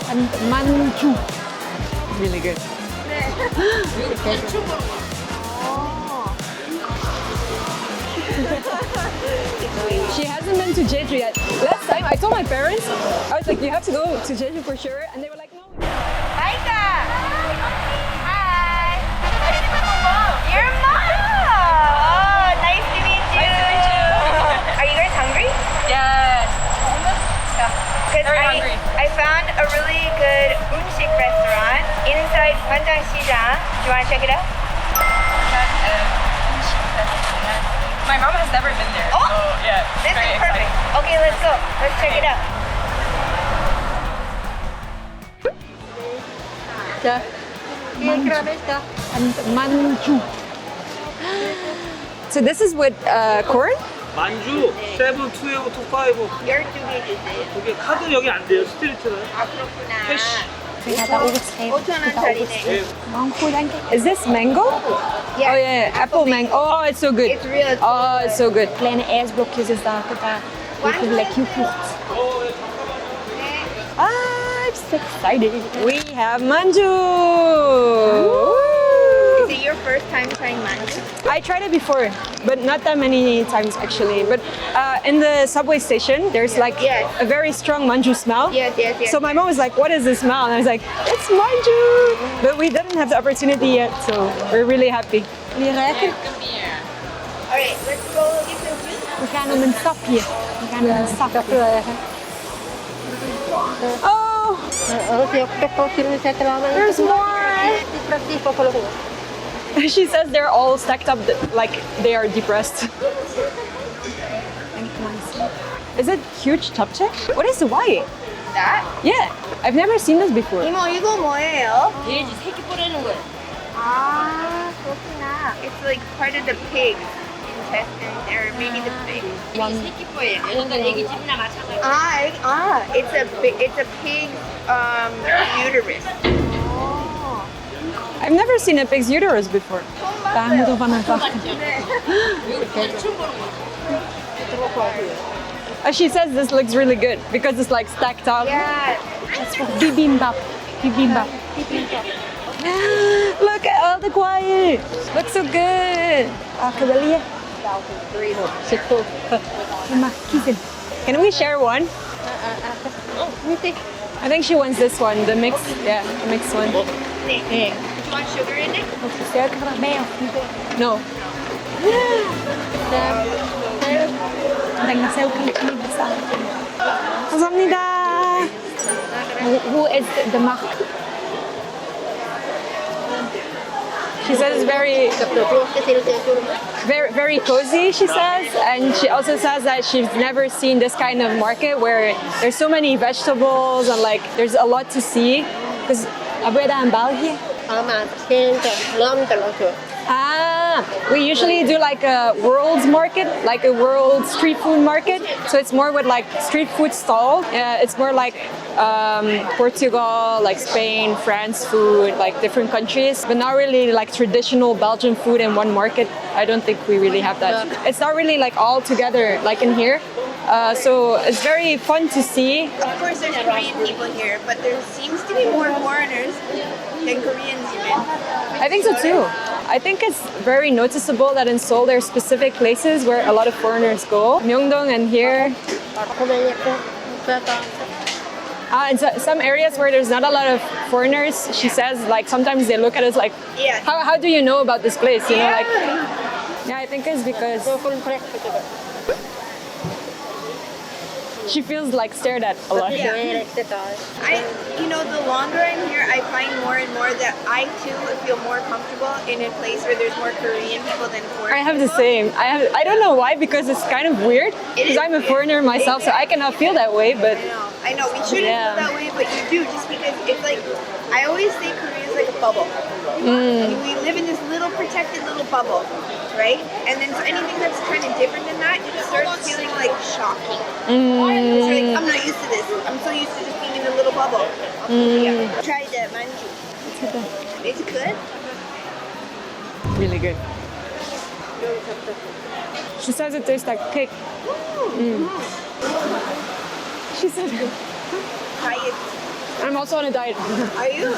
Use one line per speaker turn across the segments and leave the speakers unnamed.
And manju. Really good. She hasn't been to Jeju yet. Last time I told my parents, I was like, you have to go to Jeju for sure. And they were like, no.
Aika! Hi! Your mom! Oh, nice to meet you! Are you guys hungry?
Yes.
Because
Very hungry.
I found a really good umshik restaurant inside Gwanjang-Sijang. Do you want to check it out?
My mom has never been there.
Oh!
So, yeah.
This
very
is perfect.
exciting.
Okay, let's go. Let's check it out.
And manju. So this is with corn?
만주 7, 2, 5.
12개 주세요.
그게 카드 여기 안 돼요. 스트리트는.
아, 그렇구나.
캐시.
5,000원짜리네.
Is this mango?
Yeah.
Oh yeah, apple mango. Oh, it's so good.
It's real.
Oh, it's so good. Kleine ijsblokjes is daar gedaan. Even lekker yoghurt. I'm so excited. We have manju.
Is it your first time trying manju?
I tried it before, but not that many times actually. But in the subway station, there's like
Yes.
a very strong manju smell.
Yes.
So my mom was like, "What is this smell?" And I was like, "It's manju." But we didn't have the opportunity yet, so we're really happy. Jullie ruiken?
Alright, let's go get some juice.
We gaan om een sapje. We gaan om een sapje. Oh, there's more. She says they're all stacked up like they are depressed. Is it huge japchae? What is the white?
That?
Yeah, I've never seen this before.
이모, 이거 뭐예요?
돼지 새끼 뿌리는 거예요.
아, 그렇구나. It's like part of the pig intestines, or maybe the pig.
새끼 뿌예요. 그러니까 애기집이나 마찬가지.
It's a pig uterus.
I've never seen a pig's uterus before. Daar moeten we van aan wachten. She says this looks really good because it's like stacked up.
Yeah.
Bibimbap. Bibimbap. Look at all the kwai. Looks so good. Kabaliya. Can we share one? I think she wants this one, the mix. Yeah, the mixed one.
Do you want sugar in it?
No. 감사합니다. Who is the mark? She says it's very cozy, she says. And she also says that she's never seen this kind of market where there's so many vegetables and like there's a lot to see. Because abuela in Belgium. We usually do like a world's market, like a world street food market. So it's more with like street food stall. It's more like Portugal, like Spain, France food, like different countries, but not really like traditional Belgian food in one market. I don't think we really have that. It's not really like all together like in here. So it's very fun to see.
Of course, there's Korean people here, but there seems to be more foreigners than Koreans even.
I think so too. I think it's very noticeable that in Seoul there are specific places where a lot of foreigners go. Myeongdong and here. In some areas where there's not a lot of foreigners, she says like sometimes they look at us like,
Yeah.
how do you know about this place? You know, like, yeah, I think it's because she feels like stared at a lot.
The longer I'm here, I find more and more that I too feel more comfortable in a place where there's more Korean people than foreign
I have the
people.
same. I don't know why, because it's kind of weird. Because I'm a foreigner myself, so I cannot feel that way. But
I know, we shouldn't
Yeah.
feel that way, but you do, just because it's like, I always say Korea is like a bubble. We live in this little protected little bubble, right? And then so anything that's kind of different than that, it starts feeling like shocking. So you're like, I'm not used to this. I'm so used to just being in a little bubble. Yeah. Try the manju. It's good?
really good. She says it tastes like cake. She said,
Diet.
I'm also on a diet.
Are you?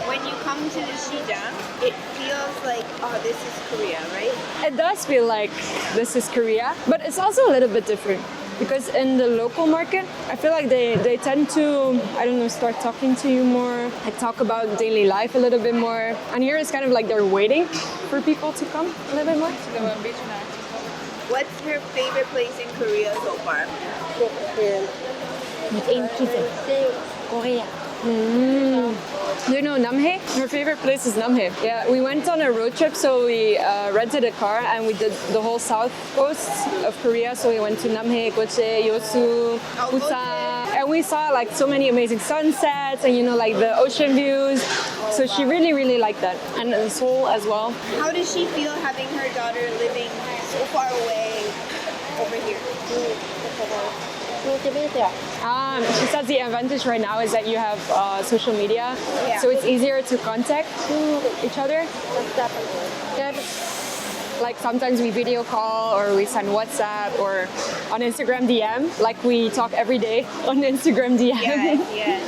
When you come to the Xijang, it feels like, oh, this is Korea, right?
It does feel like this is Korea, but it's also a little bit different. Because in the local market, I feel like they tend to, I don't know, start talking to you more, like talk about daily life a little bit more. And here it's kind of like they're waiting for people to come a little bit more.
What's your favorite place in Korea so far?
Korea.
Do you know Namhae? Her favorite place is Namhae. Yeah, we went on a road trip, so we rented a car and we did the whole south coast of Korea. So we went to Namhae, Goche, Yosu, Busan, and we saw like so many amazing sunsets and like the ocean views. So she really, really liked that, and Seoul as well.
How does she feel having her daughter living so far away over here?
She says the advantage right now is that you have social media,
Yeah.
so it's easier to contact each other. Like sometimes we video call or we send WhatsApp or on Instagram DM. Like we talk every day on Instagram DM.
Yeah.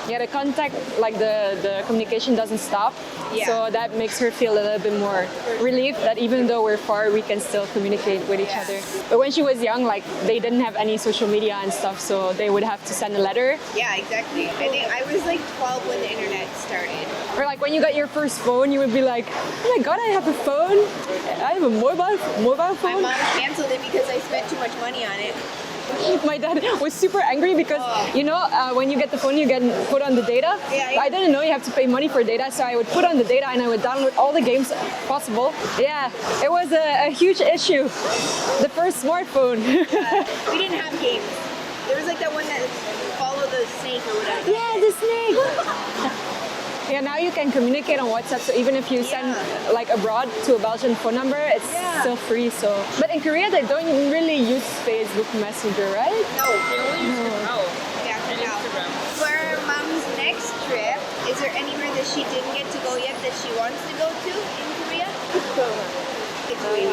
Yeah, the contact, like the communication doesn't stop.
Yeah.
So that makes her feel a little bit more relieved that even though we're far, we can still communicate with each other. But when she was young, like they didn't have any social media and stuff, so they would have to send a letter.
Yeah, exactly. I think I was like 12 when the internet started.
Or like when you got your first phone, you would be like, oh my god, I have a phone. I have a mobile
My
phone.
mom canceled it because I spent too much money on it.
My dad was super angry because when you get the phone, you get put on the data.
Yeah.
I didn't know you have to pay money for data, so I would put on the data and I would download all the games possible. Yeah, it was a huge issue. The first smartphone.
We didn't have games. There was like that one that followed the snake or whatever.
Yeah, the snake. Yeah, now you can communicate on WhatsApp, so even if you send like abroad to a Belgian phone number, it's still free. So, but in Korea they don't really use Facebook Messenger, right?
No. Yeah, for now. For mom's next trip, is there anywhere that she didn't get to go yet that she wants to go to in Korea?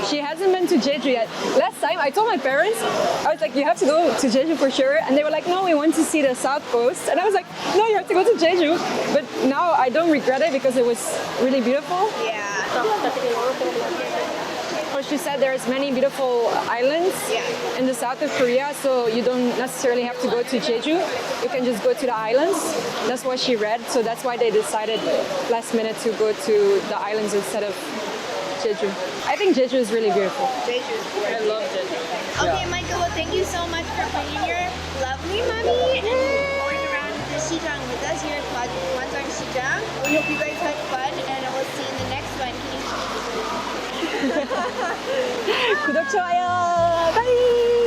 She hasn't been to Jeju yet. Last time I told my parents, I was like, you have to go to Jeju for sure. And they were like, no, we want to see the south coast. And I was like, no, you have to go to Jeju. But now I don't regret it because it was really beautiful.
Yeah.
But she said there's many beautiful islands in the south of Korea, so you don't necessarily have to go to Jeju. You can just go to the islands. That's what she read. So that's why they decided last minute to go to the islands instead of Jeju. I think Jeju is really beautiful.
Jeju is gorgeous.
I loved it.
Okay, Michael, well, thank you so much for bringing your lovely mommy and going around the Xijang with us here at Kwanzang Xijang. We hope you guys had fun, and we'll see you in the next one.
구독, 좋아요. 바이.